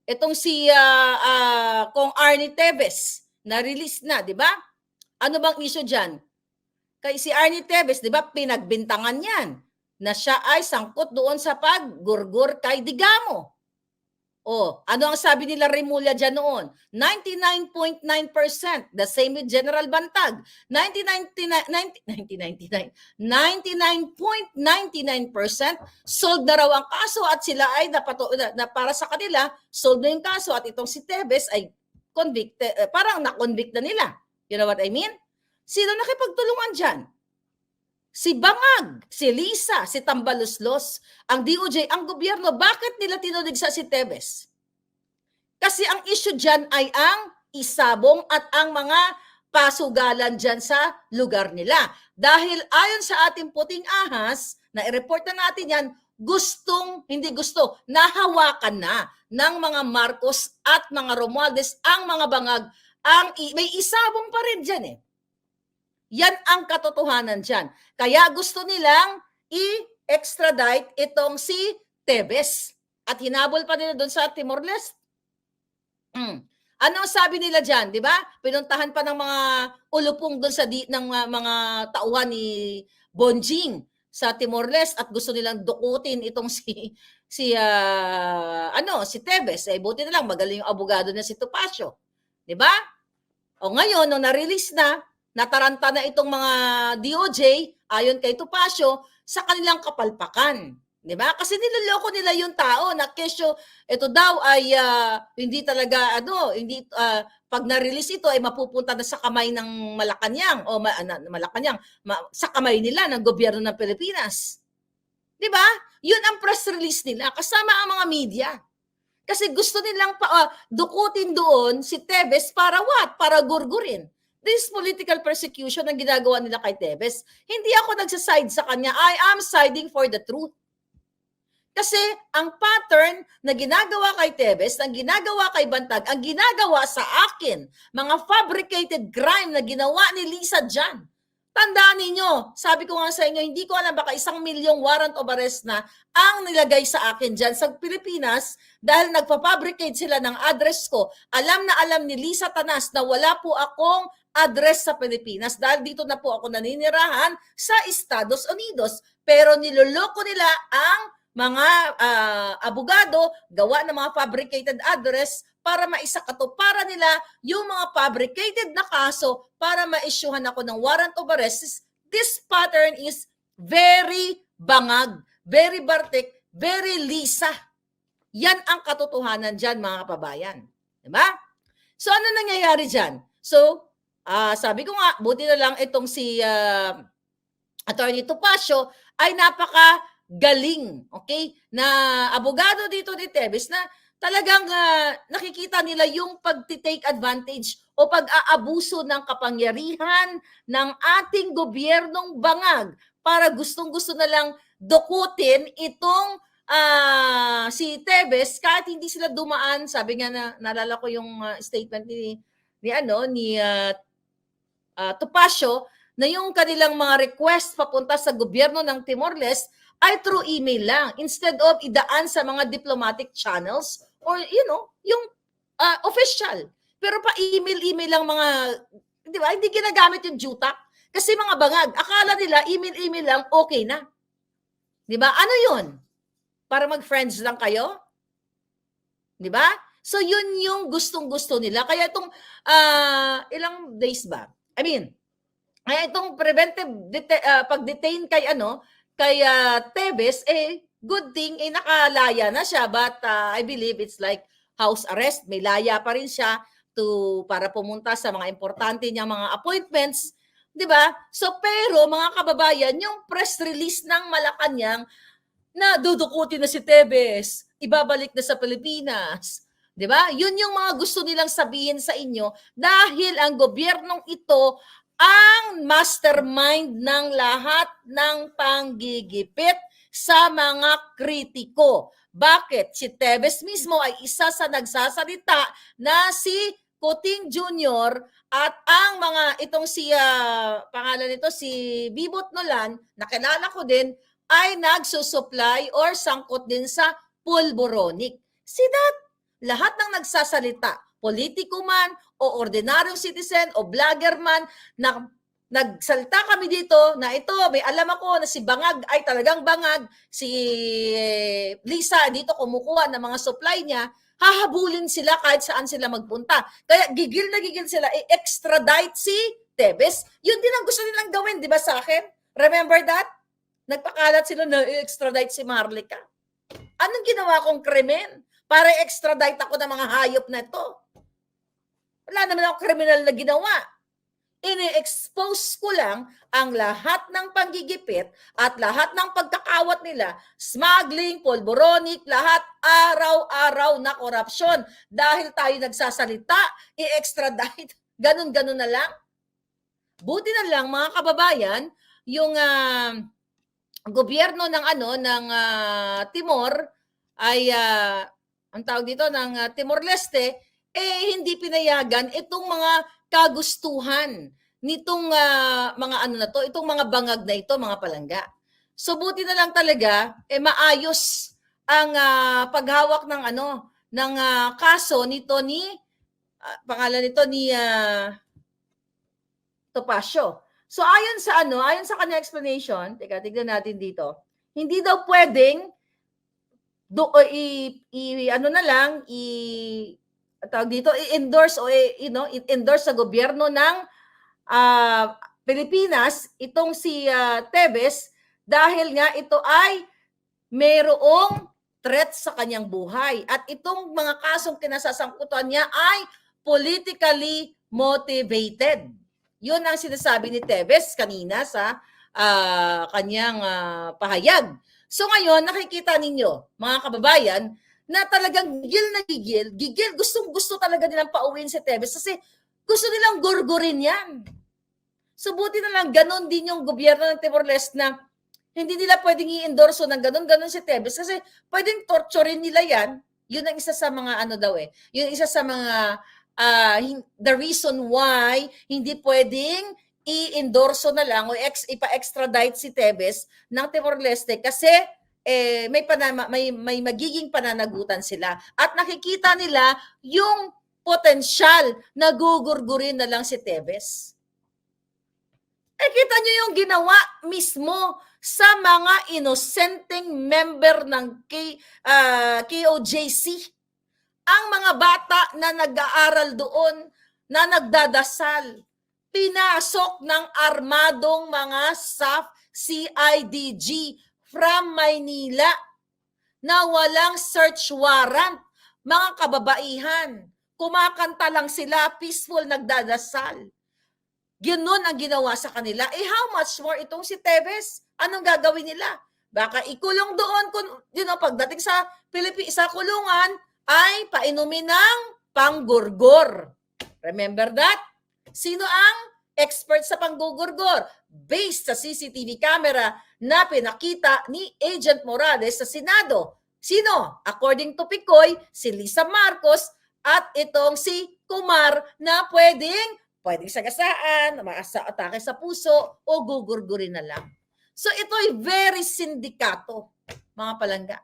Itong si Kong Arnie Teves, na-release na, di ba? Ano bang issue dyan? Kay si Arnie Teves, di ba, pinagbintangan yan na siya ay sangkot doon sa paggurgur kay Digamo. Oh, ano ang sabi nila Remulla dyan noon? 99.9%. The same with General Bantag. 99.99% solved na raw ang kaso at sila ay na para sa kanila, solved na yung kaso at itong si Teves ay convicted, parang na-convict na nila. You know what I mean? Sino nakipagtulungan dyan? Si Bangag, si Lisa, si Tambaluslos, ang DOJ, ang gobyerno, bakit nila tinuligsa si Teves? Kasi ang issue dyan ay ang isabong at ang mga pasugalan dyan sa lugar nila. Dahil ayon sa ating puting ahas, na i-report na natin yan, hindi gusto, nahawakan na ng mga Marcos at mga Romualdez ang mga Bangag, may isabong pa rin dyan eh. Yan ang katotohanan dyan. Kaya gusto nilang i-extradite itong si Teves. At hinabol pa nila doon sa Timor-Leste. Ano sabi nila dyan, di ba? Pinuntahan pa ng mga ulupong doon ng mga tauhan ni Bonjing sa Timor-Leste at gusto nilang dukutin itong si Teves. Buti na lang, magaling yung abogado na si Topacio. Di ba? O ngayon, nung na-release na, nataranta na itong mga DOJ, ayon kay Topacio, sa kanilang kapalpakan. Di ba? Kasi niloloko nila yung tao na kesyo, ito daw ay hindi talaga, pag na-release ito ay mapupunta na sa kamay ng Malacanang, sa kamay nila ng gobyerno ng Pilipinas. Di ba? Yun ang press release nila, kasama ang mga media. Kasi gusto nilang dukutin doon si Teves para what? Para gurgurin. This political persecution ang ginagawa nila kay Teves. Hindi ako nagsaside sa kanya. I am siding for the truth. Kasi ang pattern na ginagawa kay Teves, ang ginagawa kay Bantag, ang ginagawa sa akin, mga fabricated crime na ginawa ni Lisa dyan. Tandaan ninyo, sabi ko nga sa inyo, hindi ko alam, baka 1 milyong warrant of arrest na ang nilagay sa akin dyan sa Pilipinas dahil nagpapabricate sila ng address ko. Alam na alam ni Lisa Tanas na wala po akong address sa Pilipinas dahil dito na po ako naninirahan sa Estados Unidos. Pero niloloko nila ang mga abogado, gawa ng mga fabricated address para maisakatuparan nila yung mga fabricated na kaso para ma-issuehan ako ng warrant of arrest. This pattern is very Bangag, very Bartik, very Lisa. Yan ang katotohanan dyan, mga kababayan. Diba? So, ano nangyayari dyan? So, sabi ko nga, buti na lang itong si Attorney Topacio ay napaka-galing, okay? Na abogado dito ni Teves na talagang nakikita nila yung pag-take advantage o pag-aabuso ng kapangyarihan ng ating gobyernong Bangag para gustong-gusto na lang dukutin itong si Teves kahit hindi sila dumaan. Sabi nga na naalala ko yung statement ni Topacio na yung kanilang mga request papunta sa gobyerno ng Timor-Leste ay through email lang instead of idaan sa mga diplomatic channels or yung official. Pero pa email lang mga, di ba? Hindi ginagamit yung jutak. Kasi mga Bangag, akala nila email lang okay na. Di ba? Ano yun? Para mag-friends lang kayo? Di ba? So yun yung gustong-gusto nila. Kaya itong ilang days ba? Kaya itong preventive pag-detain kay Teves, good thing, nakalaya na siya. But I believe it's like house arrest. May laya pa rin siya para pumunta sa mga importante niyang mga appointments. Diba? So, pero mga kababayan, yung press release ng Malacanang na dudukutin na si Teves, ibabalik na sa Pilipinas. Diba? Yun yung mga gusto nilang sabihin sa inyo dahil ang gobyernong ito ang mastermind ng lahat ng panggigipit sa mga kritiko. Bakit? Si Teves mismo ay isa sa nagsasalita na si Coting Jr. at ang itong pangalan nito, si Bibot Nolan, nakilala ko din, ay nagsusupply or sangkot din sa pulboronic. See that? lahat ng nagsasalita, politiko man o ordinaryong citizen o vlogger man, na nagsalita kami dito na ito, may alam ako na si Bangag ay talagang bangag, si Lisa dito kumukuha ng mga supply niya, hahabulin sila kahit saan sila magpunta. Kaya gigil na gigil sila, i-extradite si Tevez. Yun din ang gusto nilang gawin, di ba sa akin? Remember that? Nagpakalat sila na i-extradite si Marlica. Anong ginawa kong krimen para i-extradite ako ng mga hayop na ito? Wala naman ako kriminal na ginawa. Ini-expose ko lang ang lahat ng panggigipit at lahat ng pagkakawat nila, smuggling, polboronic, lahat araw-araw na korupsyon. Dahil tayo nagsasalita, i-extradite, ganun-ganun na lang. Buti na lang mga kababayan, yung gobyerno ng Timor ay ang tawag dito ng Timor-Leste hindi pinayagan itong mga kagustuhan nitong mga itong mga bangag na ito, mga palangga. So buti na lang talaga maayos ang paghawak ng kaso nito ni pangalan nito ni Topacio. So ayon sa kanya explanation, tignan natin dito. Hindi daw pwedeng i-endorse o i-endorse sa gobyerno ng Pilipinas itong si Tevez dahil nga ito ay mayroong threat sa kanyang buhay at itong mga kasong kinasasangkutan niya ay politically motivated. Yun ang sinasabi ni Tevez kanina sa kanyang pahayag. So ngayon nakikita ninyo mga kababayan na talagang gigil, gustong-gusto talaga nilang pauwiin si Tevez kasi gusto nilang gurgurin yan. So buti na lang, ganon din yung gobyerno ng Timor-Leste na hindi nila pwedeng i-endorso ng ganon si Tevez kasi pwedeng torturein nila yan. Yun ang isa sa mga yun isa sa mga the reason why hindi pwedeng i-endorso na lang o ipa-extradite si Tevez ng Timor-Leste kasi may magiging pananagutan sila at nakikita nila yung potensyal na gugurgurin na lang si Tevez. Kita nyo yung ginawa mismo sa mga inosenteng member ng KOJC. Ang mga bata na nag-aaral doon, na nagdadasal, pinasok ng armadong mga SAF CIDG from Maynila na walang search warrant. Mga kababaihan, kumakanta lang sila, peaceful, nagdadasal. Ganoon ang ginawa sa kanila. How much more itong si Tevez? Anong gagawin nila? Baka ikulong doon kung pagdating sa sa kulungan ay painumin ng panggurgor. Remember that? Sino ang expert sa panggugurgor? Based sa CCTV camera na pinakita ni Agent Morales sa Senado. Sino? According to Picoy, si Lisa Marcos at itong si Kumar na pwedeng sagasaan, atake sa puso o gugurgurin na lang. So ito ay very sindikato, mga palangga.